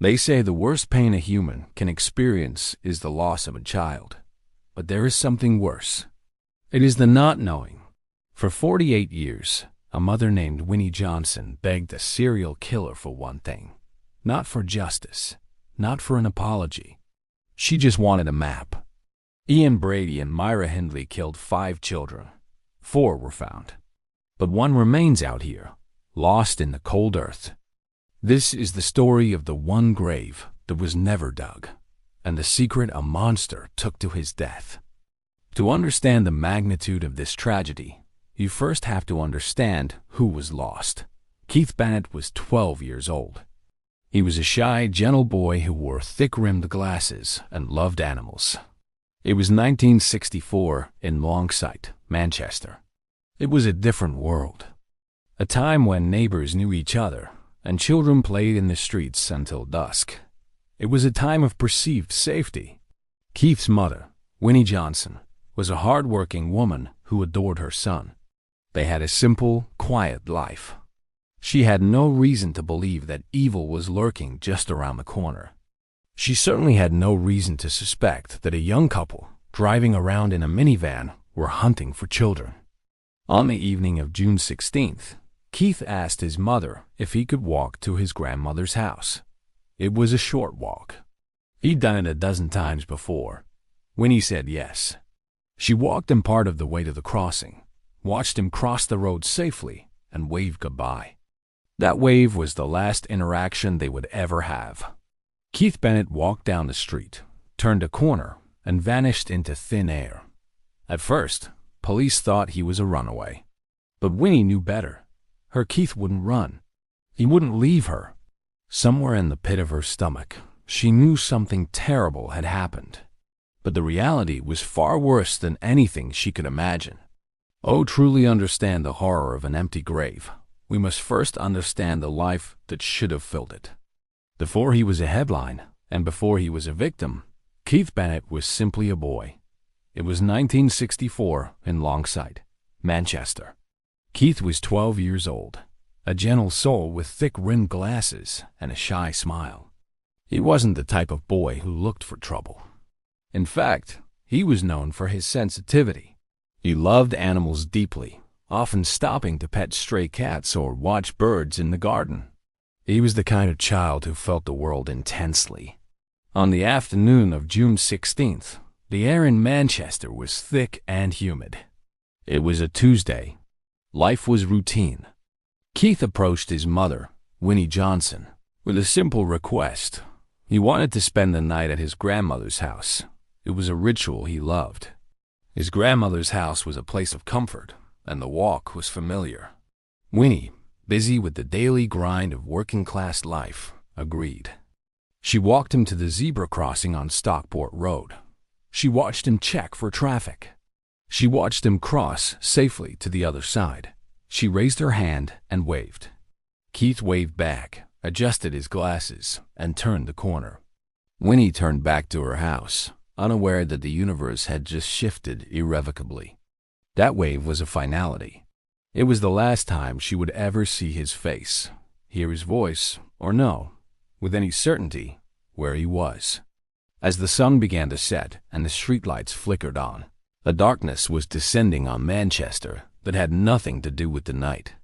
They say the worst pain a human can experience is the loss of a child. But there is something worse. It is the not knowing. For 48 years, a mother named Winnie Johnson begged a serial killer for one thing. Not for justice, not for an apology. She just wanted a map. Ian Brady and Myra Hindley killed 5 children. 4 were found. But one remains out here, lost in the cold earth. This is the story of the one grave that was never dug, and the secret a monster took to his death. To understand the magnitude of this tragedy, you first have to understand who was lost. Keith Bennett was 12 years old. He was a shy, gentle boy who wore thick-rimmed glasses and loved animals. It was 1964 in Longsight, Manchester. It was a different world. A time when neighbors knew each other and children played in the streets until dusk. It was a time of perceived safety. Keith's mother, Winnie Johnson, was a hard-working woman who adored her son. They had a simple, quiet life. She had no reason to believe that evil was lurking just around the corner. She certainly had no reason to suspect that a young couple driving around in a minivan were hunting for children. On the evening of June 16th, Keith asked his mother if he could walk to his grandmother's house. It was a short walk. He'd done it a dozen times before. Winnie said yes. She walked him part of the way to the crossing, watched him cross the road safely, and waved goodbye. That wave was the last interaction they would ever have. Keith Bennett walked down the street, turned a corner, and vanished into thin air. At first, police thought he was a runaway. But Winnie knew better. Her Keith wouldn't run. He wouldn't leave her. Somewhere in the pit of her stomach, she knew something terrible had happened. But the reality was far worse than anything she could imagine. Oh, truly understand the horror of an empty grave, we must first understand the life that should have filled it. Before he was a headline, and before he was a victim, Keith Bennett was simply a boy. It was 1964 in Longsight, Manchester. Keith was 12 years old, a gentle soul with thick-rimmed glasses and a shy smile. He wasn't the type of boy who looked for trouble. In fact, he was known for his sensitivity. He loved animals deeply, often stopping to pet stray cats or watch birds in the garden. He was the kind of child who felt the world intensely. On the afternoon of June 16th, the air in Manchester was thick and humid. It was a Tuesday. Life was routine. Keith approached his mother, Winnie Johnson, with a simple request. He wanted to spend the night at his grandmother's house. It was a ritual he loved. His grandmother's house was a place of comfort, and the walk was familiar. Winnie, busy with the daily grind of working-class life, agreed. She walked him to the zebra crossing on Stockport Road. She watched him check for traffic. She watched him cross safely to the other side. She raised her hand and waved. Keith waved back, adjusted his glasses, and turned the corner. Winnie turned back to her house, unaware that the universe had just shifted irrevocably. That wave was a finality. It was the last time she would ever see his face, hear his voice, or know, with any certainty, where he was. As the sun began to set and the streetlights flickered on, a darkness was descending on Manchester that had nothing to do with the night.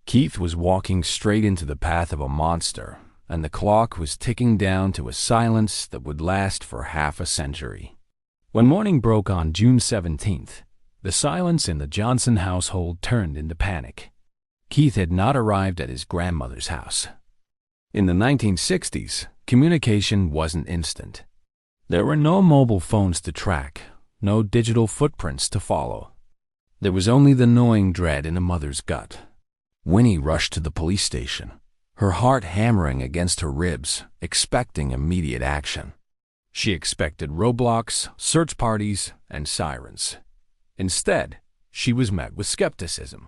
Keith was walking straight into the path of a monster, and the clock was ticking down to a silence that would last for half a century. When morning broke on June 17th, the silence in the Johnson household turned into panic. Keith had not arrived at his grandmother's house. In the 1960s, communication wasn't instant. There were no mobile phones to track, no digital footprints to follow. There was only the gnawing dread in a mother's gut. Winnie rushed to the police station, her heart hammering against her ribs, expecting immediate action. She expected roadblocks, search parties, and sirens. Instead, she was met with skepticism.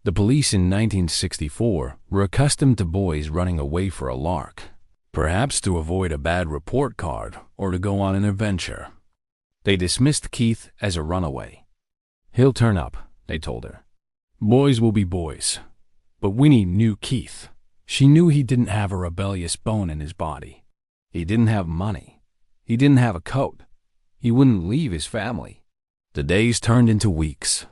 The police in 1964 were accustomed to boys running away for a lark, perhaps to avoid a bad report card or to go on an adventure. They dismissed Keith as a runaway. He'll turn up, they told her. Boys will be boys. But Winnie knew Keith. She knew he didn't have a rebellious bone in his body. He didn't have money. He didn't have a coat. He wouldn't leave his family. The days turned into weeks.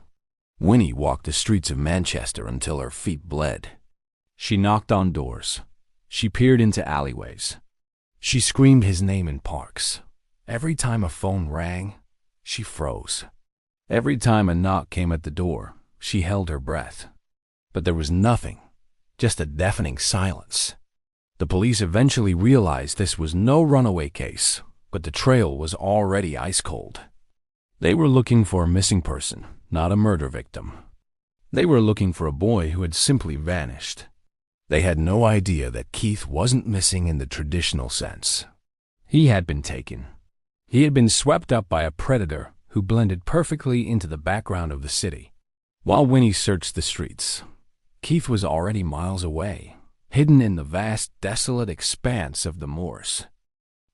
Winnie walked the streets of Manchester until her feet bled. She knocked on doors. She peered into alleyways. She screamed his name in parks. Every time a phone rang, she froze. Every time a knock came at the door, she held her breath. But there was nothing, just a deafening silence. The police eventually realized this was no runaway case, but the trail was already ice cold. They were looking for a missing person, not a murder victim. They were looking for a boy who had simply vanished. They had no idea that Keith wasn't missing in the traditional sense. He had been taken. He had been swept up by a predator who blended perfectly into the background of the city. While Winnie searched the streets, Keith was already miles away, hidden in the vast, desolate expanse of the moors.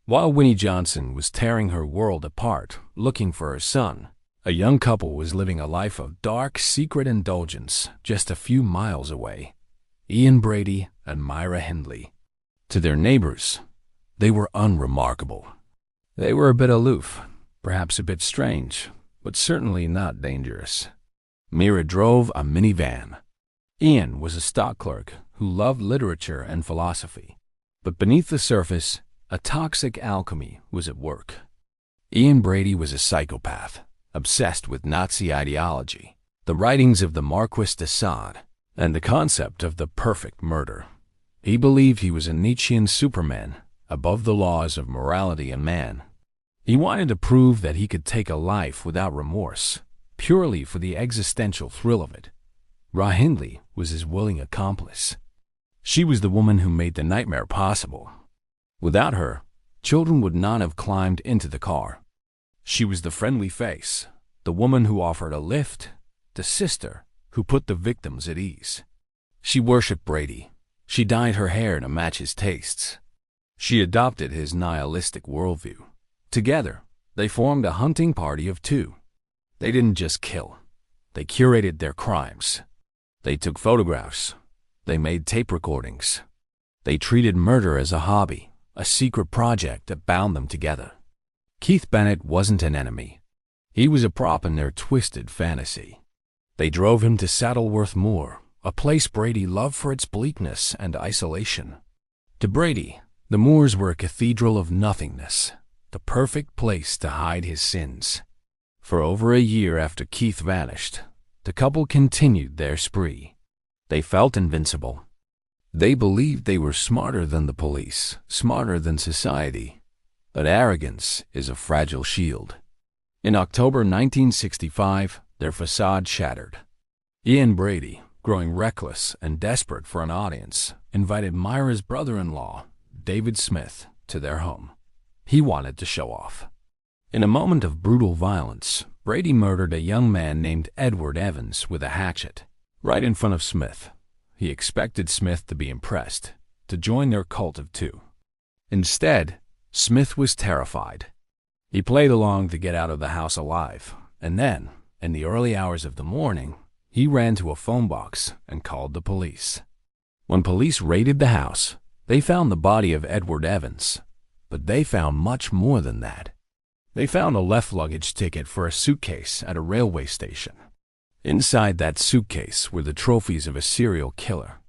While Winnie Johnson was tearing her world apart, looking for her son, a young couple was living a life of dark, secret indulgence just a few miles away. Ian Brady and Myra Hindley. To their neighbors, they were unremarkable. They were a bit aloof, perhaps a bit strange, but certainly not dangerous. Myra drove a minivan. Ian was a stock clerk who loved literature and philosophy. But beneath the surface, a toxic alchemy was at work. Ian Brady was a psychopath, obsessed with Nazi ideology, the writings of the Marquis de Sade, and the concept of the perfect murder. He believed he was a Nietzschean Superman, above the laws of morality and man. He wanted to prove that he could take a life without remorse, purely for the existential thrill of it. Myra Hindley was his willing accomplice. She was the woman who made the nightmare possible. Without her, children would not have climbed into the car. She was the friendly face, the woman who offered a lift, the sister who put the victims at ease. She worshipped Brady. She dyed her hair to match his tastes. She adopted his nihilistic worldview. Together, they formed a hunting party of two. They didn't just kill. They curated their crimes. They took photographs. They made tape recordings. They treated murder as a hobby, a secret project that bound them together. Keith Bennett wasn't an enemy. He was a prop in their twisted fantasy. They drove him to Saddleworth Moor, a place Brady loved for its bleakness and isolation. To Brady, the moors were a cathedral of nothingness, the perfect place to hide his sins. For over a year after Keith vanished, the couple continued their spree. They felt invincible. They believed they were smarter than the police, smarter than society. But arrogance is a fragile shield. In October 1965, their facade shattered. Ian Brady, growing reckless and desperate for an audience, invited Myra's brother-in-law, David Smith, to their home. He wanted to show off. In a moment of brutal violence, Brady murdered a young man named Edward Evans with a hatchet, right in front of Smith. He expected Smith to be impressed, to join their cult of two. Instead, Smith was terrified. He played along to get out of the house alive, and then, in the early hours of the morning, he ran to a phone box and called the police. When police raided the house, they found the body of Edward Evans, but they found much more than that. They found a left luggage ticket for a suitcase at a railway station. Inside that suitcase were the trophies of a serial killer,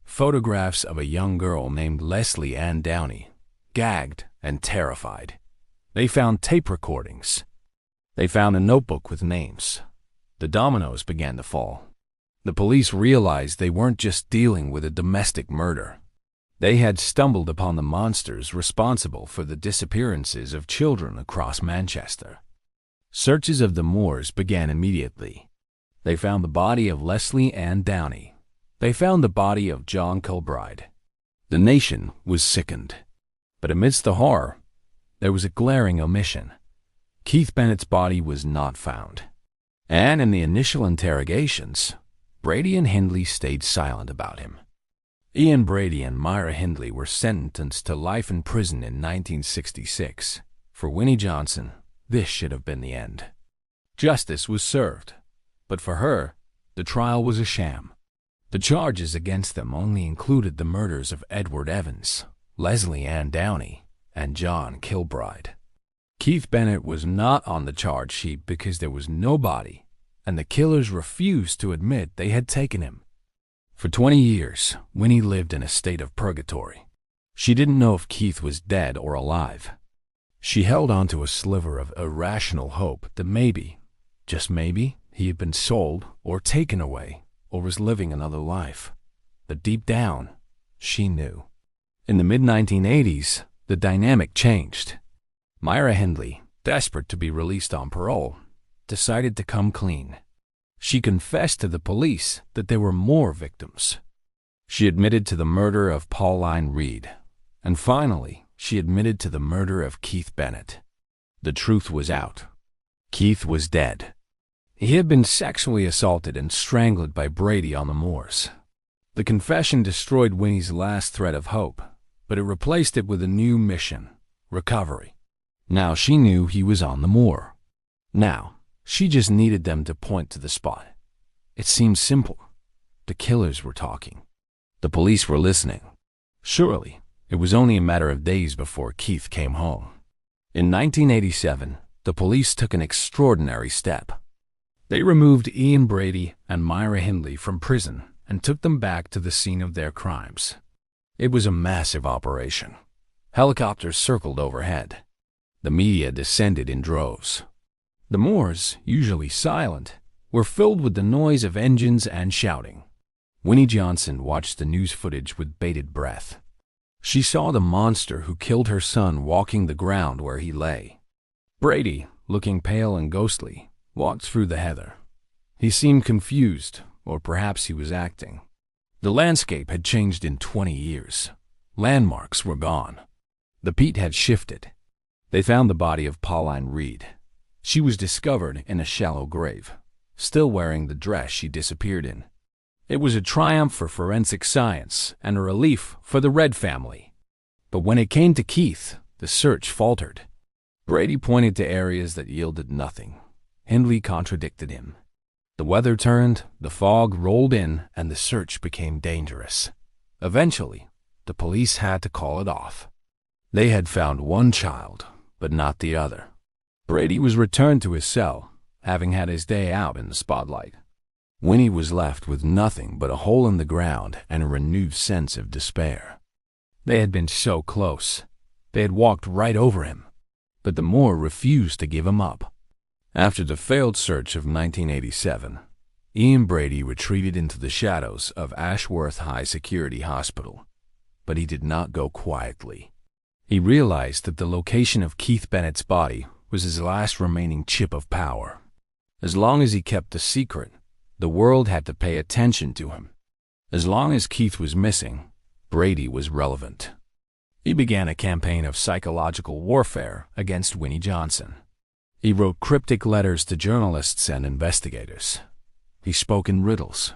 photographs of a young girl named Leslie Ann Downey, gagged and terrified. They found tape recordings. They found a notebook with names. The dominoes began to fall. The police realized they weren't just dealing with a domestic murder. They had stumbled upon the monsters responsible for the disappearances of children across Manchester. Searches of the moors began immediately. They found the body of Leslie Ann Downey. They found the body of John Kilbride. The nation was sickened. But amidst the horror, there was a glaring omission. Keith Bennett's body was not found. And in the initial interrogations, Brady and Hindley stayed silent about him. Ian Brady and Myra Hindley were sentenced to life in prison in 1966. For Winnie Johnson, this should have been the end. Justice was served, but for her, the trial was a sham. The charges against them only included the murders of Edward Evans, Leslie Ann Downey, and John Kilbride. Keith Bennett was not on the charge sheet because there was no body, and the killers refused to admit they had taken him. For 20 years, Winnie lived in a state of purgatory. She didn't know if Keith was dead or alive. She held on to a sliver of irrational hope that maybe, just maybe, he had been sold or taken away or was living another life. But deep down, she knew. In the mid-1980s, the dynamic changed. Myra Hindley, desperate to be released on parole, decided to come clean. She confessed to the police that there were more victims. She admitted to the murder of Pauline Reed, and finally, she admitted to the murder of Keith Bennett. The truth was out. Keith was dead. He had been sexually assaulted and strangled by Brady on the moors. The confession destroyed Winnie's last thread of hope, but it replaced it with a new mission: recovery. Now she knew he was on the moor. Now, she just needed them to point to the spot. It seemed simple. The killers were talking. The police were listening. Surely, it was only a matter of days before Keith came home. In 1987, the police took an extraordinary step. They removed Ian Brady and Myra Hindley from prison and took them back to the scene of their crimes. It was a massive operation. Helicopters circled overhead. The media descended in droves. The moors, usually silent, were filled with the noise of engines and shouting. Winnie Johnson watched the news footage with bated breath. She saw the monster who killed her son walking the ground where he lay. Brady, looking pale and ghostly, walked through the heather. He seemed confused, or perhaps he was acting. The landscape had changed in 20 years. Landmarks were gone. The peat had shifted. They found the body of Pauline Reed. She was discovered in a shallow grave, still wearing the dress she disappeared in. It was a triumph for forensic science and a relief for the Red family. But when it came to Keith, the search faltered. Brady pointed to areas that yielded nothing. Hindley contradicted him. The weather turned, the fog rolled in, and the search became dangerous. Eventually, the police had to call it off. They had found one child, but not the other. Brady was returned to his cell, having had his day out in the spotlight. Winnie was left with nothing but a hole in the ground and a renewed sense of despair. They had been so close. They had walked right over him. But the moor refused to give him up. After the failed search of 1987, Ian Brady retreated into the shadows of Ashworth High Security Hospital. But he did not go quietly. He realized that the location of Keith Bennett's body was his last remaining chip of power. As long as he kept the secret, the world had to pay attention to him. As long as Keith was missing, Brady was relevant. He began a campaign of psychological warfare against Winnie Johnson. He wrote cryptic letters to journalists and investigators. He spoke in riddles.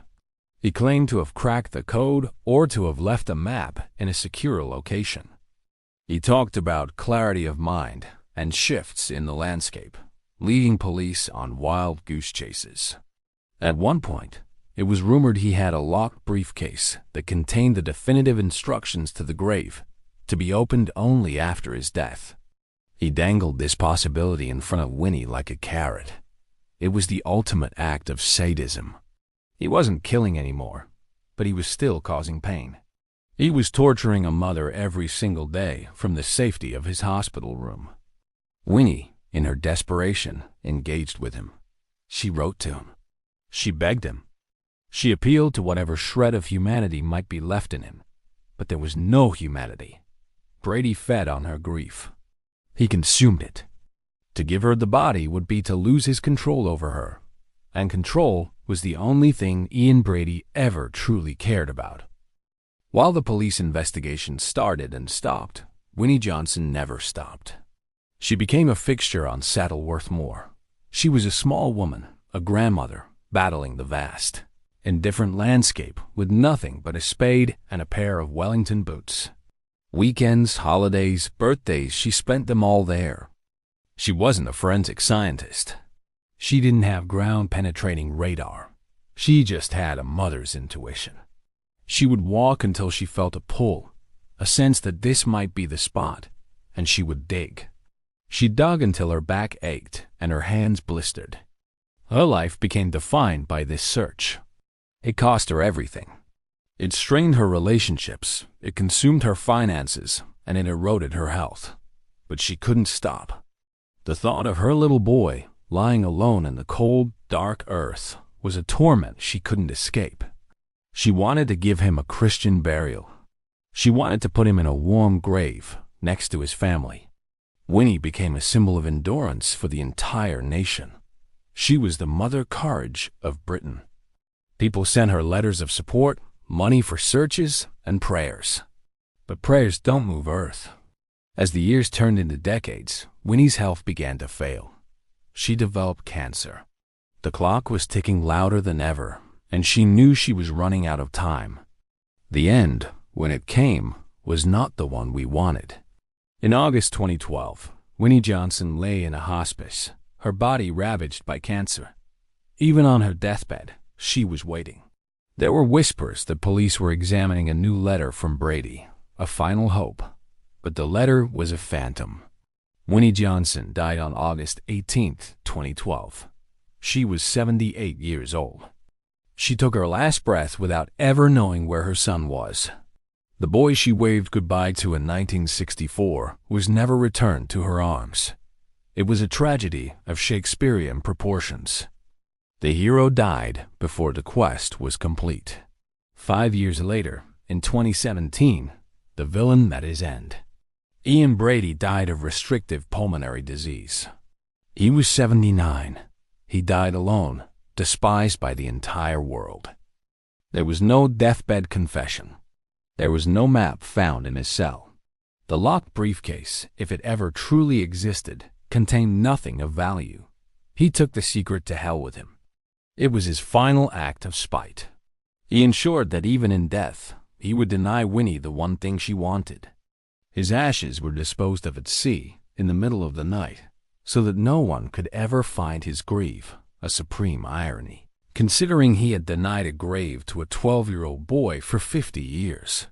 He claimed to have cracked the code or to have left a map in a secure location. He talked about clarity of mind and shifts in the landscape, leading police on wild goose chases. At one point, it was rumored he had a locked briefcase that contained the definitive instructions to the grave, to be opened only after his death. He dangled this possibility in front of Winnie like a carrot. It was the ultimate act of sadism. He wasn't killing anymore, but he was still causing pain. He was torturing a mother every single day from the safety of his hospital room. Winnie, in her desperation, engaged with him. She wrote to him. She begged him. She appealed to whatever shred of humanity might be left in him. But there was no humanity. Brady fed on her grief. He consumed it. To give her the body would be to lose his control over her. And control was the only thing Ian Brady ever truly cared about. While the police investigation started and stopped, Winnie Johnson never stopped. She became a fixture on Saddleworth Moor. She was a small woman, a grandmother, battling the vast, indifferent landscape with nothing but a spade and a pair of Wellington boots. Weekends, holidays, birthdays, she spent them all there. She wasn't a forensic scientist. She didn't have ground-penetrating radar. She just had a mother's intuition. She would walk until she felt a pull, a sense that this might be the spot, and she would dig. She dug until her back ached and her hands blistered. Her life became defined by this search. It cost her everything. It strained her relationships, it consumed her finances, and it eroded her health. But she couldn't stop. The thought of her little boy lying alone in the cold, dark earth was a torment she couldn't escape. She wanted to give him a Christian burial. She wanted to put him in a warm grave next to his family. Winnie became a symbol of endurance for the entire nation. She was the Mother Courage of Britain. People sent her letters of support, money for searches, and prayers. But prayers don't move earth. As the years turned into decades, Winnie's health began to fail. She developed cancer. The clock was ticking louder than ever, and she knew she was running out of time. The end, when it came, was not the one we wanted. In August 2012, Winnie Johnson lay in a hospice, her body ravaged by cancer. Even on her deathbed, she was waiting. There were whispers that police were examining a new letter from Brady, a final hope. But the letter was a phantom. Winnie Johnson died on August 18, 2012. She was 78 years old. She took her last breath without ever knowing where her son was. The boy she waved goodbye to in 1964 was never returned to her arms. It was a tragedy of Shakespearean proportions. The hero died before the quest was complete. 5 years later, in 2017, the villain met his end. Ian Brady died of restrictive pulmonary disease. He was 79. He died alone, despised by the entire world. There was no deathbed confession. There was no map found in his cell. The locked briefcase, if it ever truly existed, contained nothing of value. He took the secret to hell with him. It was his final act of spite. He ensured that even in death, he would deny Winnie the one thing she wanted. His ashes were disposed of at sea in the middle of the night, so that no one could ever find his grave, a supreme irony, considering he had denied a grave to a 12-year-old boy for 50 years.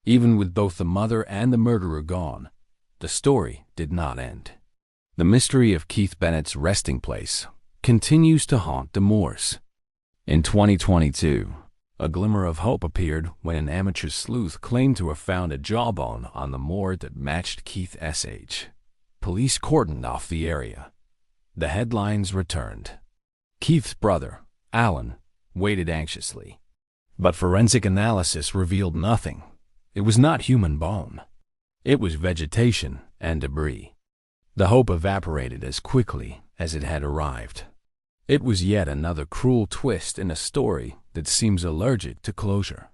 Even with both the mother and the murderer gone, the story did not end. The mystery of Keith Bennett's resting place continues to haunt the moors. In 2022, a glimmer of hope appeared when an amateur sleuth claimed to have found a jawbone on the moor that matched Keith's age. Police cordoned off the area. The headlines returned. Keith's brother, Alan, waited anxiously. But forensic analysis revealed nothing. It was not human bone. It was vegetation and debris. The hope evaporated as quickly as it had arrived. It was yet another cruel twist in a story that seems allergic to closure.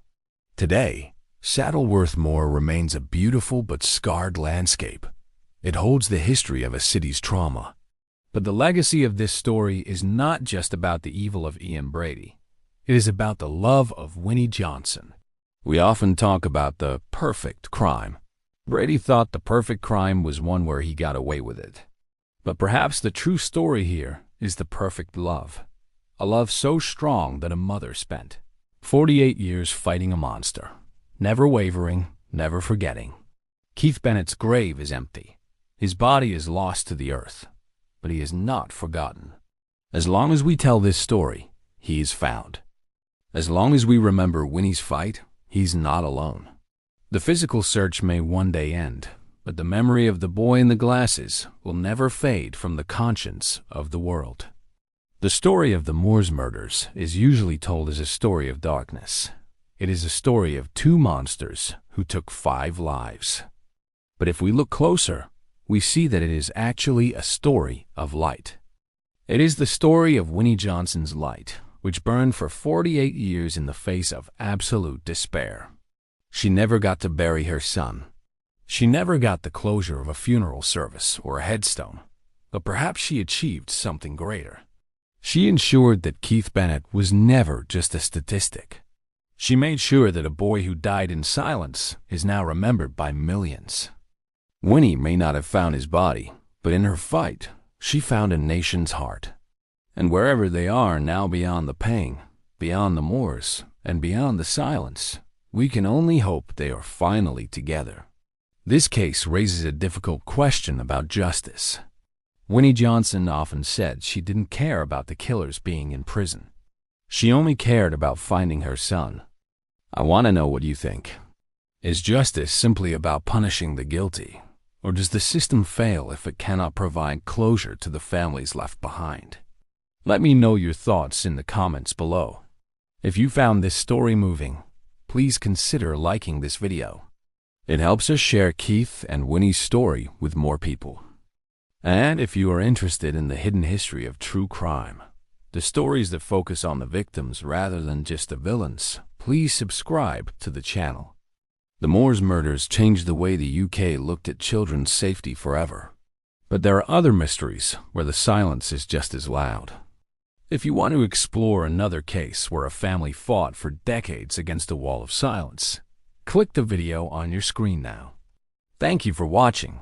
Today, Saddleworth Moor remains a beautiful but scarred landscape. It holds the history of a city's trauma. But the legacy of this story is not just about the evil of Ian Brady. It is about the love of Winnie Johnson. We often talk about the perfect crime. Brady thought the perfect crime was one where he got away with it. But perhaps the true story here is the perfect love. A love so strong that a mother spent 48 years fighting a monster, never wavering, never forgetting. Keith Bennett's grave is empty. His body is lost to the earth, but he is not forgotten. As long as we tell this story, he is found. As long as we remember Winnie's fight, he's not alone. The physical search may one day end, but the memory of the boy in the glasses will never fade from the conscience of the world. The story of the Moors murders is usually told as a story of darkness. It is a story of two monsters who took 5 lives. But if we look closer, we see that it is actually a story of light. It is the story of Winnie Johnson's light, which burned for 48 years in the face of absolute despair. She never got to bury her son. She never got the closure of a funeral service or a headstone, but perhaps she achieved something greater. She ensured that Keith Bennett was never just a statistic. She made sure that a boy who died in silence is now remembered by millions. Winnie may not have found his body, but in her fight, she found a nation's heart. And wherever they are now beyond the pain, beyond the moors, and beyond the silence, we can only hope they are finally together. This case raises a difficult question about justice. Winnie Johnson often said she didn't care about the killers being in prison. She only cared about finding her son. I want to know what you think. Is justice simply about punishing the guilty, or does the system fail if it cannot provide closure to the families left behind? Let me know your thoughts in the comments below. If you found this story moving, please consider liking this video. It helps us share Keith and Winnie's story with more people. And if you are interested in the hidden history of true crime, the stories that focus on the victims rather than just the villains, please subscribe to the channel. The Moors murders changed the way the UK looked at children's safety forever. But there are other mysteries where the silence is just as loud. If you want to explore another case where a family fought for decades against a wall of silence, click the video on your screen now. Thank you for watching.